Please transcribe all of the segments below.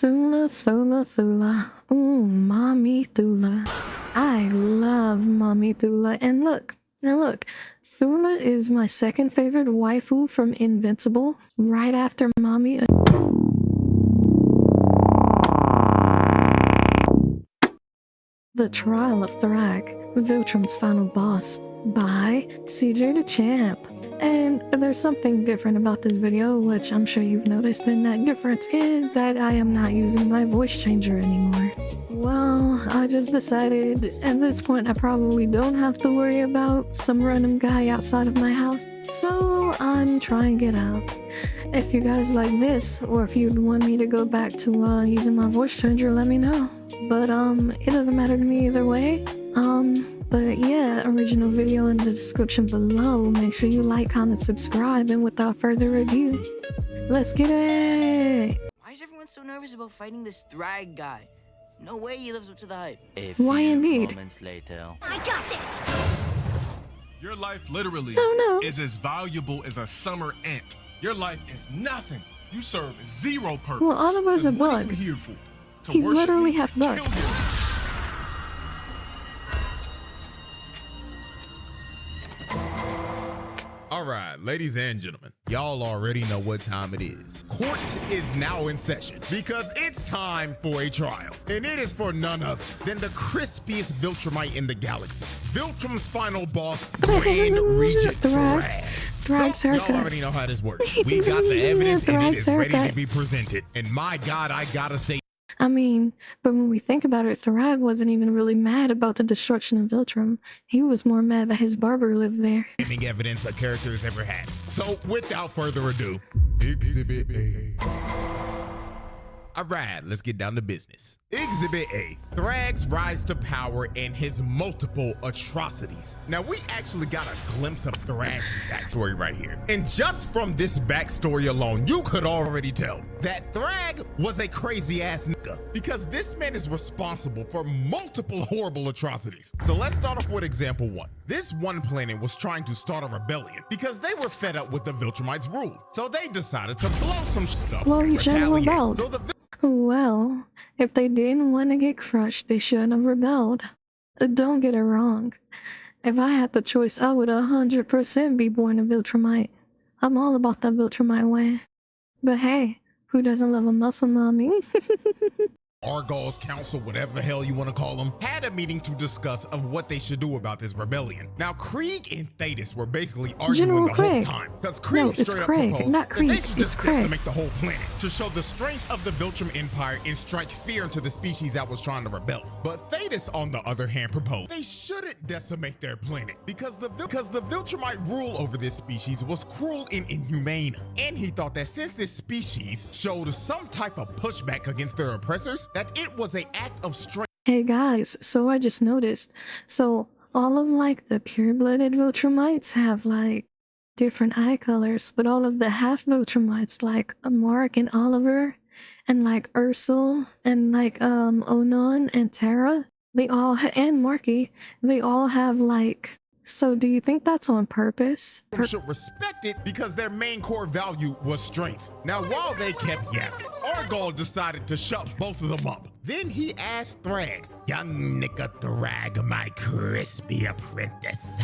Thula, Thula, Thula. Ooh, Mommy Thula. I love Mommy Thula. And look, Thula is my second favorite waifu from Invincible, right after Mommy. The Trial of Thragg, Viltrums' final boss, by cjdachamp. And there's something different about this video, which I'm sure you've noticed, and that difference is that I am not using my voice changer anymore. Well, I just decided at this point I probably don't have to worry about some random guy outside of my house, so I'm trying it out. If you guys like this, or if you'd want me to go back to using my voice changer, let me know. But it doesn't matter to me either way. But yeah, original video in the description below. Make sure you like, comment, subscribe, and without further ado, let's get it! Why is everyone so nervous about fighting this Thragg guy? No way he lives up to the hype. Why indeed? Moments later. I got this! Your life literally No. is as valuable as a summer ant. Your life is nothing. You serve zero purpose. Well, Oliver's a What are bug. you here for? To He's worship literally me? half bug. Kill you. All right, ladies and gentlemen, y'all already know what time it is. Court is now in session because it's time for a trial. And it is for none other than the crispiest Viltrumite in the galaxy. Viltrum's final boss, Grand Regent Thragg. Thragg's So, y'all haircut. already know how this works. We got the evidence and it Thragg's is ready to haircut. be presented. And my God, I gotta say, I mean, but when we think about it, Thragg wasn't even really mad about the destruction of Viltrum. He was more mad that his barber lived there. any evidence a character has ever had. So without further ado, Exhibit A. All right, let's get down to business. Exhibit A, Thragg's rise to power and his multiple atrocities. Now, we actually got a glimpse of Thragg's backstory right here. And just from this backstory alone, you could already tell that Thragg was a crazy ass nigga because this man is responsible for multiple horrible atrocities. So let's start off with example one. This one planet was trying to start a rebellion because they were fed up with the Viltrumites' rule. So they decided to blow some shit up Well, and you shouldn't have retaliate. rebelled. So the Well, if they didn't want to get crushed, they shouldn't have rebelled. Don't get it wrong. If I had the choice, I would 100% be born a Viltrumite. I'm all about that Viltrumite way. But hey, who doesn't love a muscle mommy? Argyle's council, whatever the hell you want to call them, had a meeting to discuss of what they should do about this rebellion. Now, Krieg and Thetis were basically arguing General the whole Craig. time because Krieg No, it's straight up Craig, proposed not that Krieg, they should it's just Craig. decimate the whole planet to show the strength of the Viltrum Empire and strike fear into the species that was trying to rebel. But Thetis, on the other hand, proposed they shouldn't decimate their planet because the Viltrumite rule over this species was cruel and inhumane. And he thought that since this species showed some type of pushback against their oppressors, that it was an act of strength. Hey guys, so I just noticed. So all of like the pure-blooded Viltrumites have like different eye colors, but all of the half Viltrumites like Mark and Oliver and like Ursel and like Onan and Tara, and Marky, they all have like. So do you think that's on purpose? Should respect it because their main core value was strength. Now, while they kept yapping, Argyle decided to shut both of them up. Then he asked Thragg, "Young nigga Thragg, my crispy apprentice,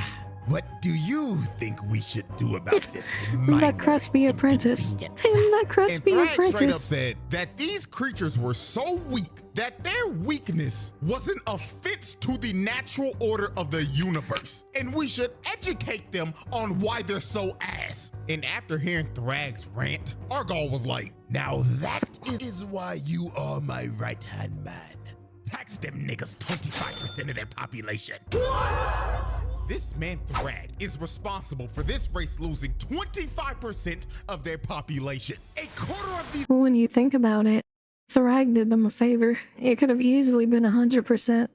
what do you think we should do about this That crispy apprentice. inconvenience?" That crispy And Thragg straight up apprentice. said that these creatures were so weak that their weakness was an offense to the natural order of the universe, and we should educate them on why they're so ass. And after hearing Thragg's rant, Argyle was like, "Now that is why you are my right-hand man. Tax them niggas 25% of their population." This man Thragg is responsible for this race losing 25% of their population. A quarter of these When you think about it, Thragg did them a favor. It could have easily been 100%.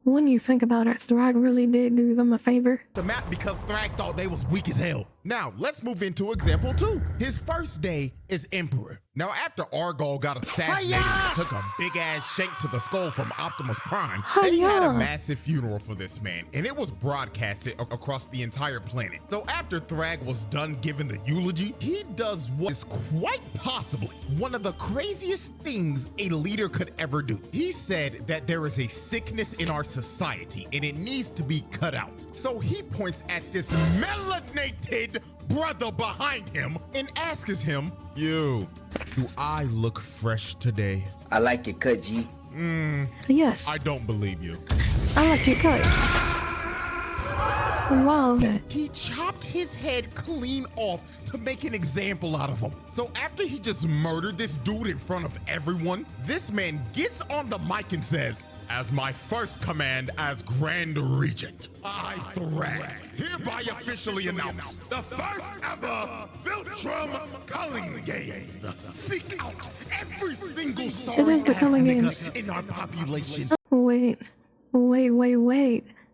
when you think about it, Thragg really did do them a favor. The map because Thragg thought they was weak as hell. Now, let's move into example 2. His first day is Emperor. Now, after Argol got assassinated and took a big-ass shank to the skull from Optimus Prime, they had a massive funeral for this man, and it was broadcasted across the entire planet. So after Thragg was done giving the eulogy, he does what is quite possibly one of the craziest things a leader could ever do. He said that there is a sickness in our society, and it needs to be cut out. So he points at this melanated brother behind him and asks him, "You, do I look fresh today?" I like your cut, G. Yes, I don't believe you. I like your cut. Wow. He chopped his head clean off to make an example out of him. So after he just murdered this dude in front of everyone, this man gets on the mic and says, "As my first command as Grand Regent, I, Thragg, hereby officially announce the first ever Viltrum Culling Games. Seek out every single sorry the ass Culling nigga Games. in our population." Wait.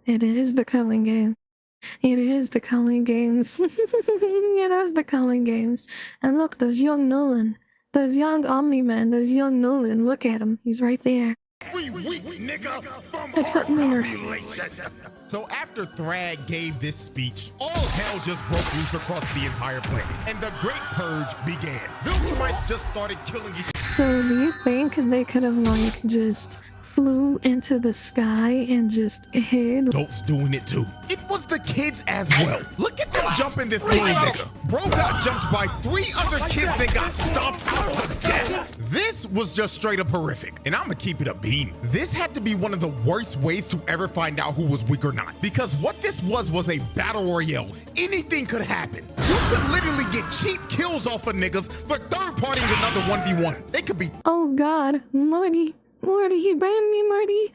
It is the Culling Game. It is the Culling Games. It is the Culling Games. And look, those young Nolan, those young Omni-Men, those young Nolan, look at him. He's right there. Every weak nigga from Except our Wiener. population. So after Thragg gave this speech, all hell just broke loose across the entire planet, and the Great Purge began. Viltrumites just started killing each other. So do you think they could have like just flew into the sky and just hid? Adults doing it too. It was the kids as well. Look at them jumping this little nigga. Bro got jumped by 3 other kids that got stomped out to death. This was just straight up horrific, and I'ma keep it a beam. This had to be one of the worst ways to ever find out who was weak or not, because what this was a battle royale. Anything could happen. You could literally get cheap kills off of niggas for third-partying another 1v1. They could be Oh God, Morty, he banned me, Morty,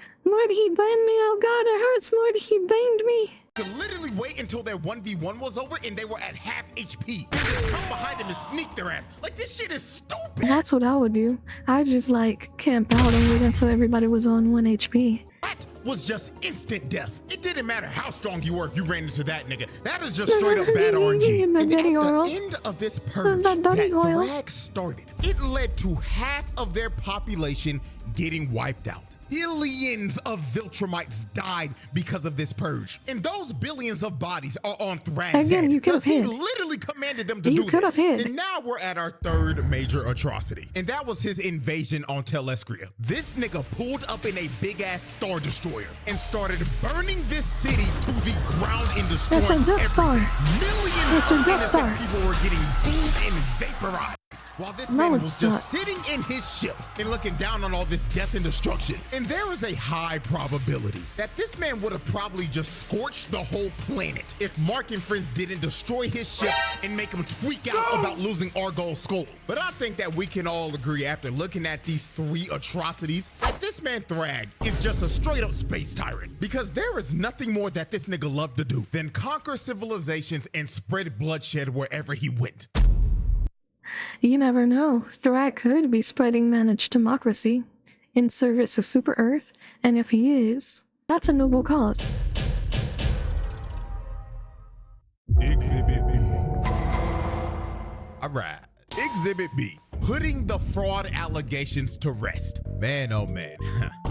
he banned me. Oh God, it hurts, Morty, he banged me. could literally wait until their 1v1 was over and they were at half HP. And just come behind them and sneak their ass. Like, this shit is stupid. That's what I would do. I'd just like camp out and wait until everybody was on 1 HP. That was just instant death. It didn't matter how strong you were if you ran into that nigga. That is just straight up bad RNG. And at the end of this purge that Thragg started, it led to half of their population getting wiped out. Billions of Viltrumites died because of this purge. And those billions of bodies are on Thragg's head. Because he literally commanded them to do this. And now we're at our third major atrocity. And that was his invasion on Telescria. This nigga pulled up in a big ass Star Destroyer and started burning this city to the ground and destroying everything. Millions of innocent people were getting boomed and vaporized. While this man was just sitting in his ship and looking down on all this death and destruction. And there is a high probability that this man would have probably just scorched the whole planet if Mark and friends didn't destroy his ship and make him tweak out about losing Argol's skull. But I think that we can all agree after looking at these 3 atrocities that this man Thragg is just a straight up space tyrant, because there is nothing more that this nigga loved to do than conquer civilizations and spread bloodshed wherever he went. You never know. Thragg could be spreading managed democracy in service of Super Earth, and if he is, that's a noble cause. Exhibit B. All right. Exhibit B. Putting the fraud allegations to rest. Man, oh man.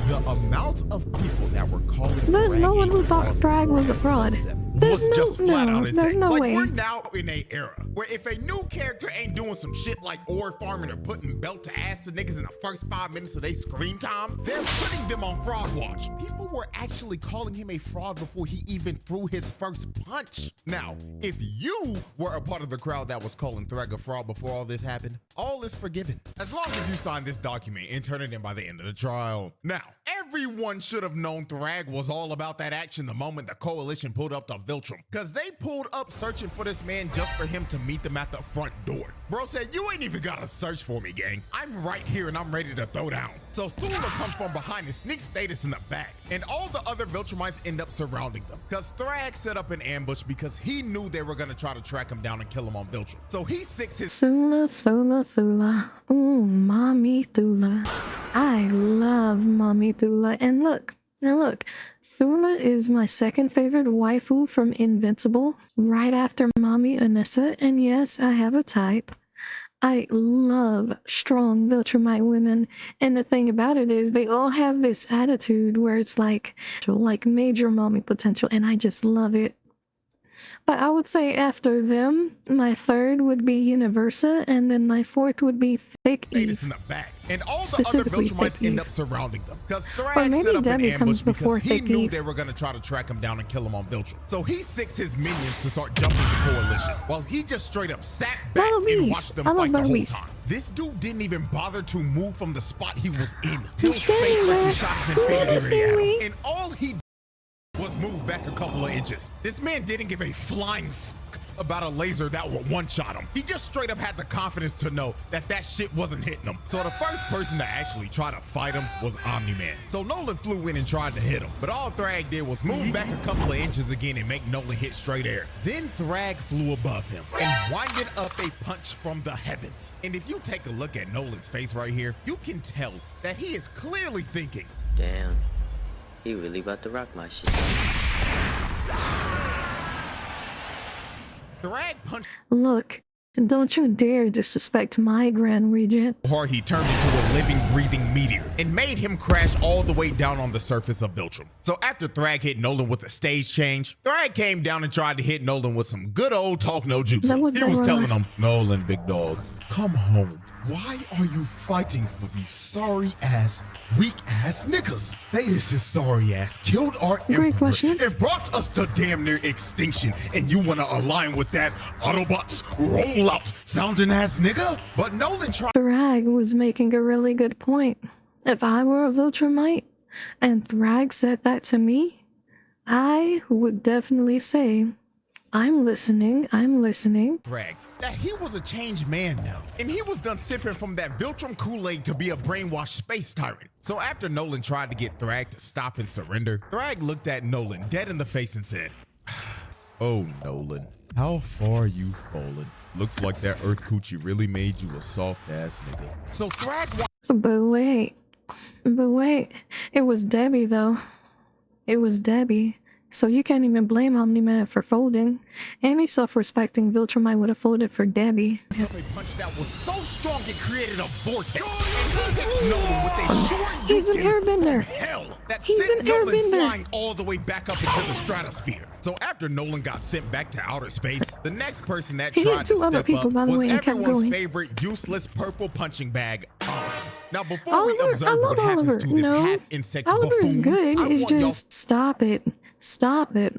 The amount of people that were calling There's no one who thought Thragg was a fraud. Was just flat out insane. There's no like, way. We're now in a era where if a new character ain't doing some shit like ore farming or putting belt to ass to niggas in the first 5 minutes of their screen time, they're putting them on fraud watch. People were actually calling him a fraud before he even threw his first punch. Now, if you were a part of the crowd that was calling Thragg a fraud before all this happened, all is forgiven. As long as you sign this document and turn it in by the end of the trial. Now, everyone should have known Thragg was all about that action the moment the coalition pulled up to Viltrum, because they pulled up searching for this man just for him to meet them at the front door. Bro said, you ain't even gotta search for me, gang. I'm right here and I'm ready to throw down. So Thula comes from behind and sneaks Status in the back, and all the other Viltrumites end up surrounding them, because Thragg set up an ambush because he knew they were gonna try to track him down and kill him on Viltrum. So he sicks his Thula. Ooh, Mommy Thula. I love Mommy Thula. And look, Now look, Thula is my second favorite waifu from Invincible, right after Mommy Anissa, and yes, I have a type. I love strong Viltrumite women, and the thing about it is they all have this attitude where it's like major mommy potential, and I just love it. But I would say after them, my third would be Universa, and then my fourth would be Thick Status in Eve. the back, and all the other Specifically Viltrumites Thick end Eve. up surrounding them because Or Thragg maybe set up Debbie an comes ambush before because he Thick knew Eve. they were going to try to track him down and kill him on Viltrum. So he sicks his minions to start jumping the coalition, while he just straight up sat back Battle and Beast. watched them I love fight the Battle whole Beast. time. This dude didn't even bother to move from the spot he was in till He's Space standing Racer there. shot his He infinity didn't see ray at him, me. and all he was move back a couple of inches. This man didn't give a flying fuck about a laser that would one-shot him. He just straight up had the confidence to know that that shit wasn't hitting him. So the first person to actually try to fight him was Omni-Man. So Nolan flew in and tried to hit him, but all Thragg did was move back a couple of inches again and make Nolan hit straight air. Then Thragg flew above him and winded up a punch from the heavens. And if you take a look at Nolan's face right here, you can tell that he is clearly thinking, Damn, he really about to rock my shit. Thragg punched Look, don't you dare disrespect my Grand Regent. hard he turned into a living, breathing meteor and made him crash all the way down on the surface of Viltrum. So after Thragg hit Nolan with a stage change, Thragg came down and tried to hit Nolan with some good old talk no jutsu. That was He was the telling wrong- him, Nolan, big dog, come home. Why are you fighting for these sorry-ass, weak-ass niggas? Thetis' sorry-ass killed our Great emperor question. and brought us to damn near extinction, and you want to align with that Autobots roll-out sounding-ass nigga? But Nolan tried Thragg was making a really good point. If I were a Viltrumite and Thragg said that to me, I would definitely say, I'm listening. Thragg that he was a changed man now, and he was done sipping from that Viltrum Kool-Aid to be a brainwashed space tyrant. So after Nolan tried to get Thragg to stop and surrender, Thragg looked at Nolan dead in the face and said, oh, Nolan, how far you fallen. Looks like that Earth Coochie really made you a soft-ass nigga. So Thragg But wait, it was Debbie though. It was Debbie. So you can't even blame Omni-Man for folding. Any self-respecting Viltrumite would have folded for Debbie. a punch that was so strong it created a vortex, and he hits Nolan with a short He's an airbender. from hell that He's sent an Nolan airbender. flying all the way back up into the stratosphere. So after Nolan got sent back to outer space, the next person that He hit tried to two other step people, up by the was way, and kept everyone's going. favorite useless purple punching bag, Oliver. Now before we Oliver, I observe love what happens Oliver. to this No, half insect Oliver is buffoon, good. I It's want y'all just stop it. Stop it.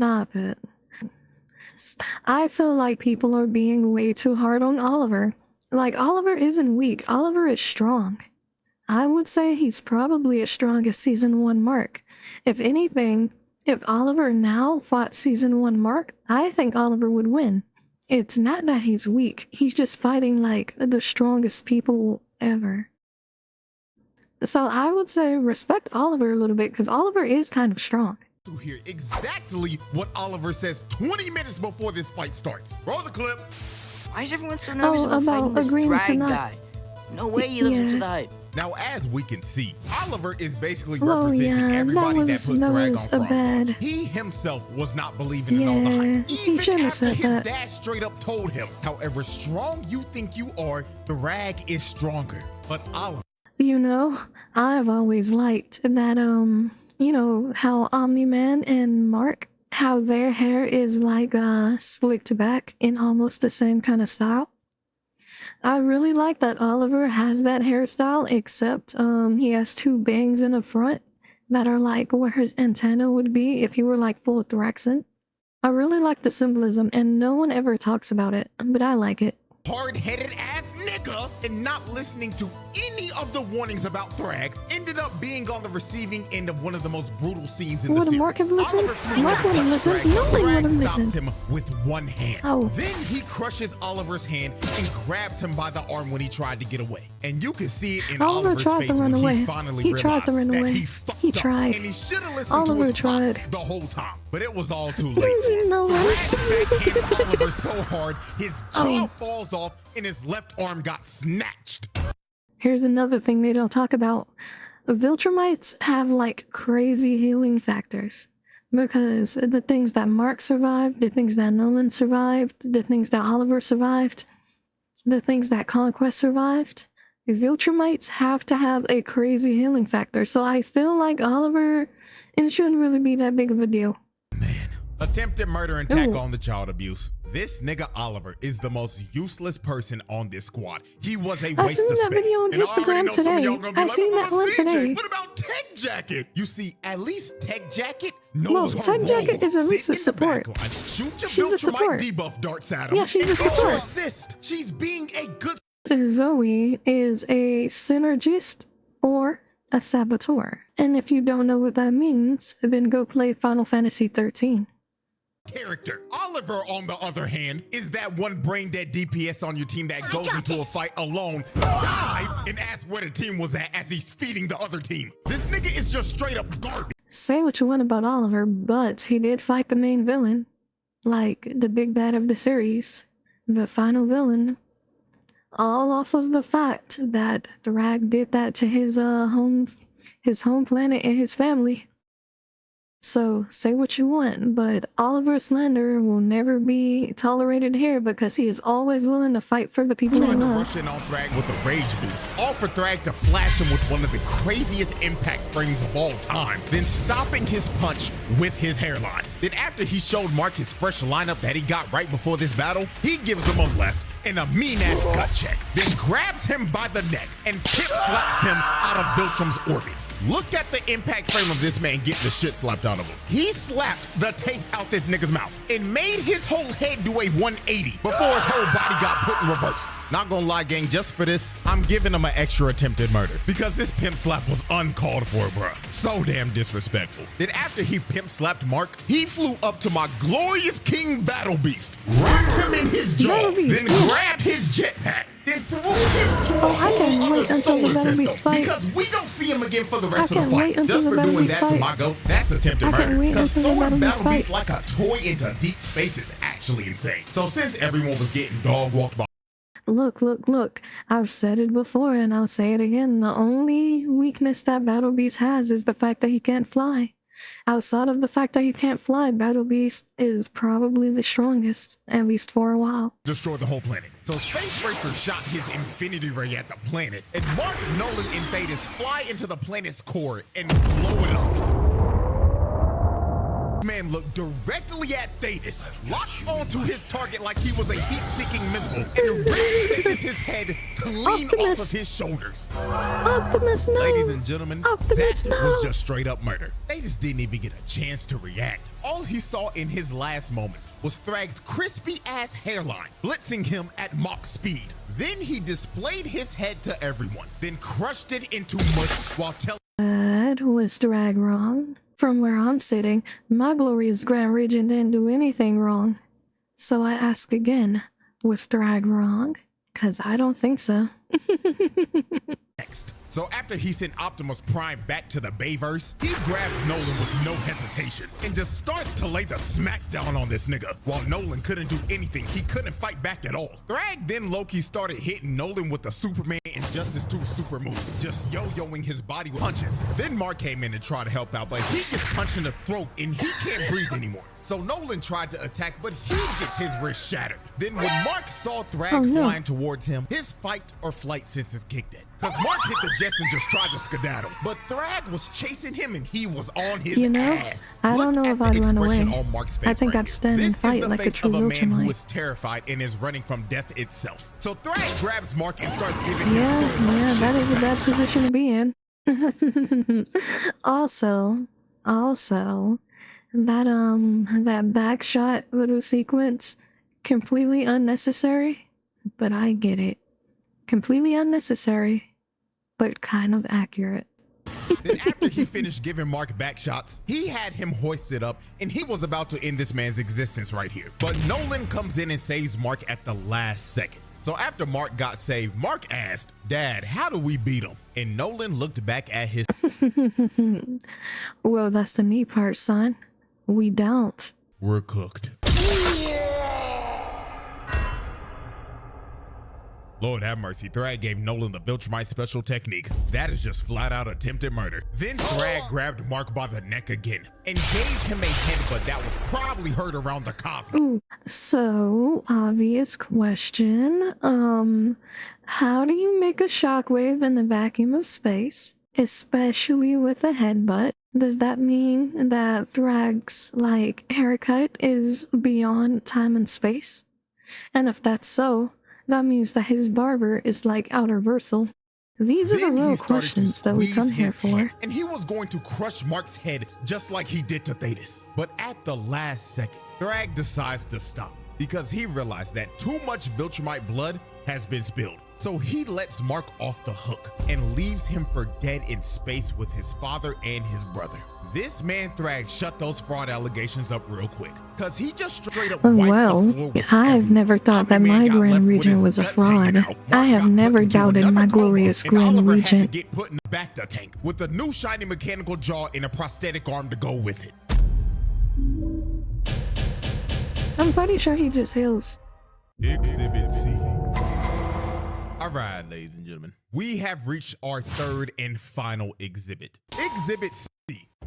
I feel like people are being way too hard on Oliver. Like, Oliver isn't weak. Oliver is strong. I would say he's probably as strong as Season 1 Mark. If anything, if Oliver now fought Season 1 Mark, I think Oliver would win. It's not that he's weak. He's just fighting like the strongest people ever. So I would say respect Oliver a little bit because Oliver is kind of strong. to hear exactly what Oliver says 20 minutes before this fight starts. Roll the clip. Why is everyone so nervous about about fighting this agreeing to Thragg not- guy? No way he lives up to Yeah. the hype. Now, as we can see, Oliver is basically Oh, representing yeah, everybody that that was- put that Thragg was on a front. bad- He himself was not believing in all the Yeah, hype, he even shouldn't have after said his that. dad straight up told him, however strong you think you are, Thragg is stronger. But Oliver, You know, I've always liked that, you know, how Omni-Man and Mark, how their hair is like, slicked back in almost the same kind of style. I really like that Oliver has that hairstyle, except, he has two bangs in the front that are like where his antenna would be if he were like full Thraxon. I really like the symbolism, and no one ever talks about it, but I like it. hard-headed ass nigga, and not listening to any of the warnings about Thragg, ended up being on the receiving end of one of the most brutal scenes in the Would've series. Mark have listened? Oliver flew Mark in to would've punch listened. Thragg, No but one Thragg would've stops listened. him with one hand. Oh. Then he crushes Oliver's hand and grabs him by the arm when he tried to get away. And you can see it in Oliver Oliver's tried face to run when away. he finally He tried realized to run that away. he fucked He up. tried. And he should have listened Oliver to his pops tried. the whole time. But it was all too late. You know what? Thragg backhands Oliver so hard, his jaw Oh. falls off and his left arm got snatched. Here's another thing they don't talk about. Viltrumites have like crazy healing factors because the things that Mark survived, the things that Nolan survived, the things that Oliver survived, the things that Conquest survived, Viltrumites have to have a crazy healing factor. So I feel like Oliver, it shouldn't really be that big of a deal. Attempted murder and tack Ooh. on the child abuse. This nigga Oliver is the most useless person on this squad. He was a I waste seen of that space. video on And I already Instagram know some of y'all today. gonna be I like, seen "What that about one CJ? today." What about Tech Jacket? You see, at least Tech Jacket Well, knows her Tech role. Jacket is at least Sit a in the support. back line, shoot your She's a Viltrumite support. debuff darts at him. Yeah, she's a and get your support. assist. She's being a good Zoe is a synergist or a saboteur. And if you don't know what that means, then go play Final Fantasy 13. character. Oliver, on the other hand, is that one brain dead DPS on your team that goes into a fight alone, dies, and asks where the team was at as he's feeding the other team. This nigga is just straight up garbage. Say what you want about Oliver, but he did fight the main villain. Like, the big bad of the series. The final villain. All off of the fact that Thragg did that to his home planet and his family. So, say what you want, but Oliver Slender will never be tolerated here because he is always willing to fight for the people he Trying to loves. rush in on Thragg with a rage boost, all for Thragg to flash him with one of the craziest impact frames of all time, then stopping his punch with his hairline. Then after he showed Mark his fresh lineup that he got right before this battle, he gives him a left and a mean-ass gut check, then grabs him by the neck and pip slaps him out of Viltrum's orbit. Look at the impact frame of this man getting the shit slapped out of him. He slapped the taste out this nigga's mouth and made his whole head do a 180 before his whole body got put in reverse. Not gonna lie, gang, just for this, I'm giving him an extra attempted murder because this pimp slap was uncalled for, bruh. So damn disrespectful. Then after he pimp slapped Mark, he flew up to my glorious King Battle Beast, rocked him in his jaw, Battle Beast, then yes. grabbed his jetpack, then threw him to a I can't whole other wait until the solar Battle Beast system fight. because we don't see him again for the rest of I the can't wait fight. until Just the for Battle doing Beast that to fight. my goat, that's attempted I can't murder. wait Because until the throwing Battle Beast Battle Beast fight. like a toy into deep space is actually insane. So since everyone was getting dog walked by Look. I've said it before and I'll say it again. The only weakness that Battle Beast has is the fact that he can't fly. Outside of the fact that he can't fly, Battle Beast is probably the strongest, at least for a while. destroy the whole planet. So Space Racer shot his infinity ray at the planet, and Mark, Nolan, and Thetis fly into the planet's core and blow it up. Man looked directly at Thetis, locked onto his target like he was a heat-seeking missile, and ripped Thetis' head clean off Optimus. of his shoulders. Optimus, no! Ladies and gentlemen, Optimus, that no! was just straight up murder. They just didn't even get a chance to react. All he saw in his last moments was Thragg's crispy ass hairline, blitzing him at Mach speed. Then he displayed his head to everyone, then crushed it into mush while telling That was Thragg wrong. From where I'm sitting, my glorious Grand Regent didn't do anything wrong. So I ask again, was Thragg wrong? 'Cause I don't think so. next. So after he sent Optimus Prime back to the Bayverse, he grabs Nolan with no hesitation and just starts to lay the smackdown on this nigga. While Nolan couldn't do anything, he couldn't fight back at all. Thragg then low-key started hitting Nolan with the Superman Injustice 2 super move, just yo-yoing his body with punches. Then Mark came in and tried to help out, but he gets punched in the throat and he can't breathe anymore. So Nolan tried to attack, but he gets his wrist shattered. Then when Mark saw Thragg Oh, no. flying towards him, his fight or flight senses kicked in. Cause Mark hit the jets and just tried to skedaddle, but Thragg was chasing him and he was on his You know, ass. I don't Look know at if the I'd run expression away. on Mark's face I think right I'd here. stand and This fight is the like a face true of a man Viltrumite. who is terrified and is running from death itself. So Thragg grabs Mark and starts giving him Yeah, very that shits is a and bad back position to be in. also, that back shot little sequence, completely unnecessary, but I get it. Completely unnecessary, but kind of accurate. Then after he finished giving Mark back shots, he had him hoisted up and he was about to end this man's existence right here. But Nolan comes in and saves Mark at the last second. So after Mark got saved, Mark asked, "Dad, how do we beat him?" And Nolan looked back at his Well, that's the neat part, son. We don't. "We're cooked." Lord have mercy, Thragg gave Nolan the Viltrumite special technique. That is just flat out attempted murder. Then Thragg grabbed Mark by the neck again and gave him a headbutt that was probably heard around the cosmos. Ooh, so obvious question. How do you make a shockwave in the vacuum of space, especially with a headbutt? Does that mean that Thragg's, haircut is beyond time and space? And if that's so, that means that his barber is outer versal. These are the real questions that we come here for. And he was going to crush Mark's head just like he did to Thetis. But at the last second, Thragg decides to stop because he realized that too much Viltrumite blood has been spilled. So he lets Mark off the hook and leaves him for dead in space with his father and his brother. This man Thragg shut those fraud allegations up real quick, cause he just straight up wiped the floor with I've never thought that my Grand Regent was a fraud. I have never doubted my glorious Grand Regent. Get put in the back to tank with a new shiny mechanical jaw and a prosthetic arm to go with it. I'm pretty sure he just heals. Exhibit C. All right, ladies and gentlemen, we have reached our third and final exhibit. Exhibit C.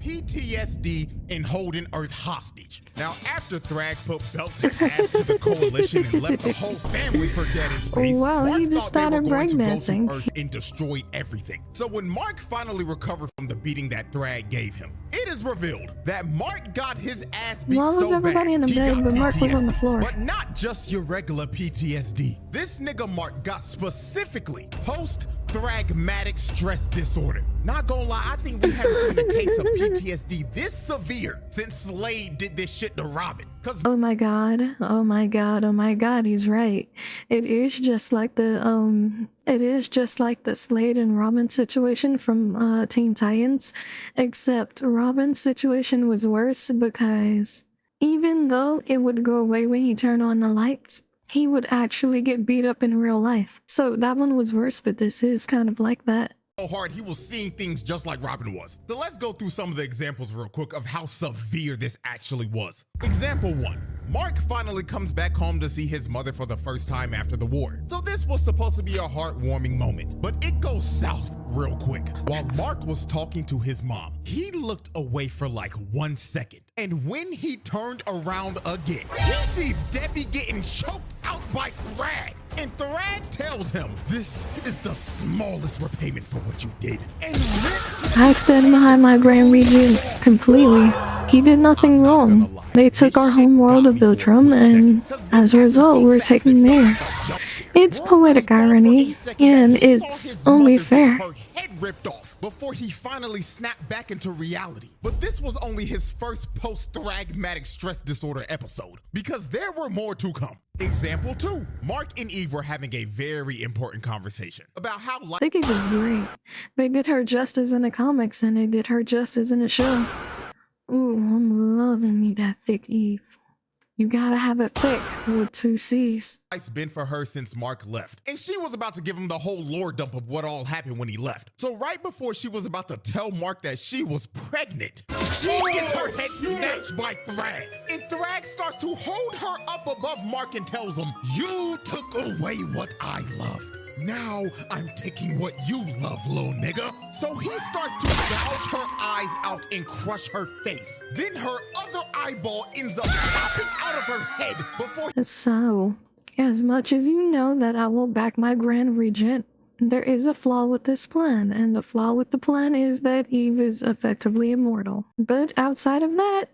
PTSD and holding Earth hostage. Now, after Thragg put belt to ass to the coalition and left the whole family for dead in space, Well, Mark he just thought they were started going to go to breakdancing. Earth and destroy everything. So when Mark finally recovered from the beating that Thragg gave him, it is revealed that Mark got his ass beat Well, it was so everybody bad, in the he bed, got but Mark was on the PTSD. floor. But not just your regular PTSD. This nigga Mark got specifically post-thragmatic stress disorder. Not gonna lie, I think we haven't seen a case of PTSD this severe since Slade did this shit to Robin. Cause Oh my god, oh my god, oh my god, he's right. It is just like the Slade and Robin situation from Teen Titans, except Robin's situation was worse because even though it would go away when he turned on the lights, he would actually get beat up in real life. So that one was worse, but this is kind of like that. so hard he was seeing things just like Robin was. So let's go through some of the examples real quick of how severe this actually was. Example 1. Mark finally comes back home to see his mother for the first time after the war. So this was supposed to be a heartwarming moment, but it goes south real quick. While Mark was talking to his mom, he looked away for like 1 second. And when he turned around again, he sees Debbie getting choked out by Thragg. And Thragg tells him, "This is the smallest repayment for what you did." And rips I stand behind my Grand Regent completely. He did nothing wrong. They took our home world of Viltrum, and as a result, we're taking theirs. It's poetic irony, and it's only fair. Her head ripped off before he finally snapped back into reality. But this was only his first post-thragmatic stress disorder episode, because there were more to come. Example 2. Mark and Eve were having a very important conversation about how life I think it was great. They did her justice in the comics, and they did her justice in the show. Ooh, I'm loving me that thick Eve. You gotta have it thick with 2 C's. it's been for her since Mark left. And she was about to give him the whole lore dump of what all happened when he left. So right before she was about to tell Mark that she was pregnant, she gets her head snatched by Thragg. And Thragg starts to hold her up above Mark and tells him, "You took away what I loved. Now I'm taking what you love, little nigga." So he starts to gouge her eyes out and crush her face. Then her other eyeball ends up popping out of her head before So, as much as you know that I will back my Grand Regent, there is a flaw with this plan, and the flaw with the plan is that Eve is effectively immortal. But outside of that,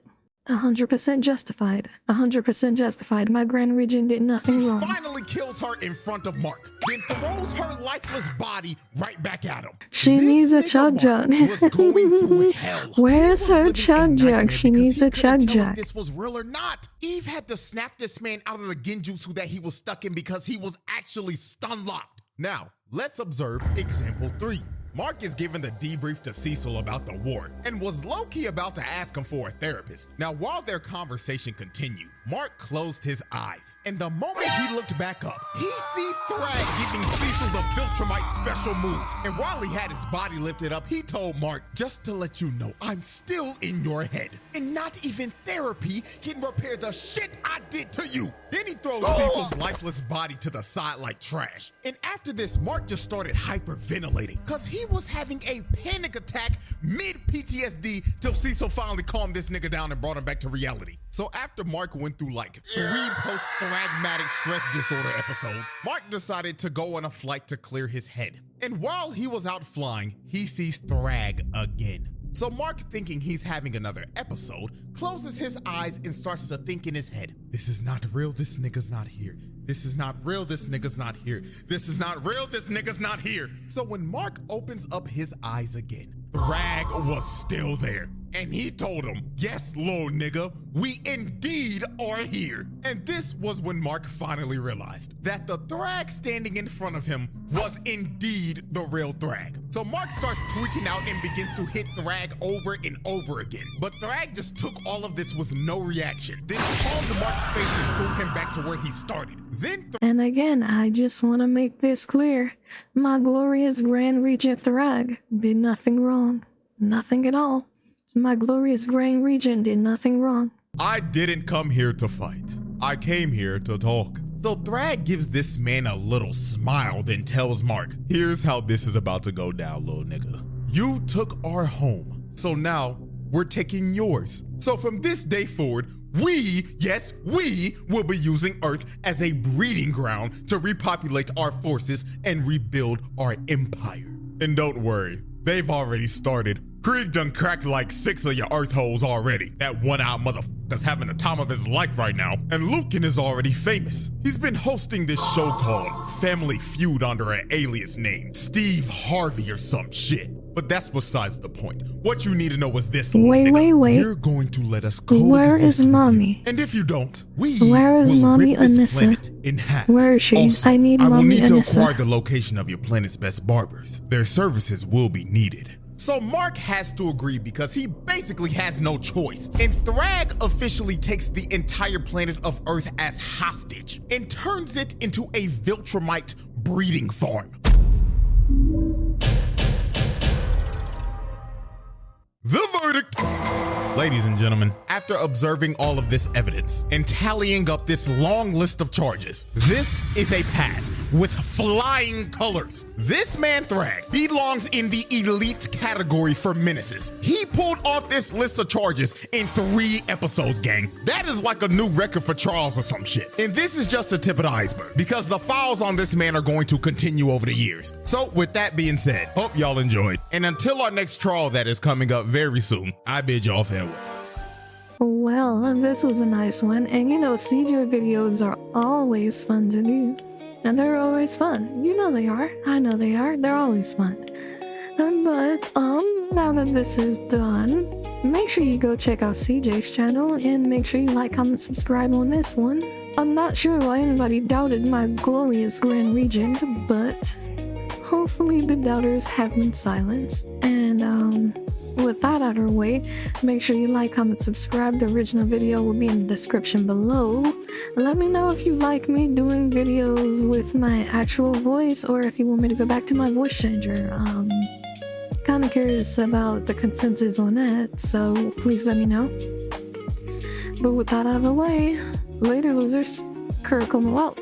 100% justified. 100% justified. My Grand Regent did nothing wrong. finally kills her in front of Mark, then throws her lifeless body right back at him. She This needs a nigga chug Mark jug. was going through hell. Where's He was her living chug in jug? nightmare She because needs he a couldn't chug tell if jug. this was real or not. Eve had to snap this man out of the genjutsu that he was stuck in because he was actually stun locked. Now, let's observe example 3. Mark is giving the debrief to Cecil about the war and was low-key about to ask him for a therapist. Now, while their conversation continued, Mark closed his eyes, and the moment he looked back up, he sees Thragg giving Cecil the Viltrumite special move. And while he had his body lifted up, he told Mark, just to let you know, I'm still in your head, and not even therapy can repair the shit I did to you. Then he throws Cecil's lifeless body to the side like trash. And after this, Mark just started hyperventilating, because he was having a panic attack mid-PTSD till Cecil finally calmed this nigga down and brought him back to reality. So after Mark went through like 3 post-thragmatic stress disorder episodes, Mark decided to go on a flight to clear his head. And while he was out flying, he sees Thragg again. So Mark, thinking he's having another episode, closes his eyes and starts to think in his head, this is not real, this nigga's not here. This is not real, this nigga's not here. This is not real, this nigga's not here. So when Mark opens up his eyes again, Thragg was still there. And he told him, yes, little nigga, we indeed are here. And this was when Mark finally realized that the Thragg standing in front of him was indeed the real Thragg. So Mark starts tweaking out and begins to hit Thragg over and over again. But Thragg just took all of this with no reaction, then palmed Mark's face and threw him back to where he started. Then And again, I just want to make this clear. My glorious Grand Regent Thragg did nothing wrong. Nothing at all. My glorious Grand Regent did nothing wrong. I didn't come here to fight. I came here to talk. So Thragg gives this man a little smile, then tells Mark, here's how this is about to go down, little nigga. You took our home, so now we're taking yours. So from this day forward, we will be using Earth as a breeding ground to repopulate our forces and rebuild our empire. And don't worry, they've already started. Krieg done cracked like 6 of your Earth holes already. That one-eyed motherfucker's having the time of his life right now. And Lucan is already famous. He's been hosting this show called Family Feud under an alias name, Steve Harvey or some shit. But that's besides the point. What you need to know is this, Wait. You're going to let us coexist Where is with Mommy? you. And if you don't, we Where is will Mommy rip this Anissa? planet in half. Where is she? Also, I need I will Mommy need to Anissa. acquire the location of your planet's best barbers. Their services will be needed. So Mark has to agree because he basically has no choice. And Thragg officially takes the entire planet of Earth as hostage and turns it into a Viltrumite breeding farm. The verdict. Ladies and gentlemen, after observing all of this evidence and tallying up this long list of charges, this is a pass with flying colors. This man Thragg belongs in the elite category for menaces. He pulled off this list of charges in 3 episodes, gang. That is like a new record for Charles or some shit. And this is just the tip of the iceberg because the files on this man are going to continue over the years. So with that being said, hope y'all enjoyed. And until our next trial that is coming up very soon, I bid y'all farewell. Well, this was a nice one, and you know CJ videos are always fun to do. And they're always fun. You know they are. I know they are. They're always fun. But, now that this is done, make sure you go check out CJ's channel, and make sure you like, comment, subscribe on this one. I'm not sure why anybody doubted my glorious Grand Regent, but hopefully the doubters have been silenced. And, with that out of our way, make sure you like, comment, subscribe. The original video will be in the description below. Let me know if you like me doing videos with my actual voice or if you want me to go back to my voice changer. Kind of curious about the consensus on that, so please let me know. But with that out of the way, later losers, KuroKumo out.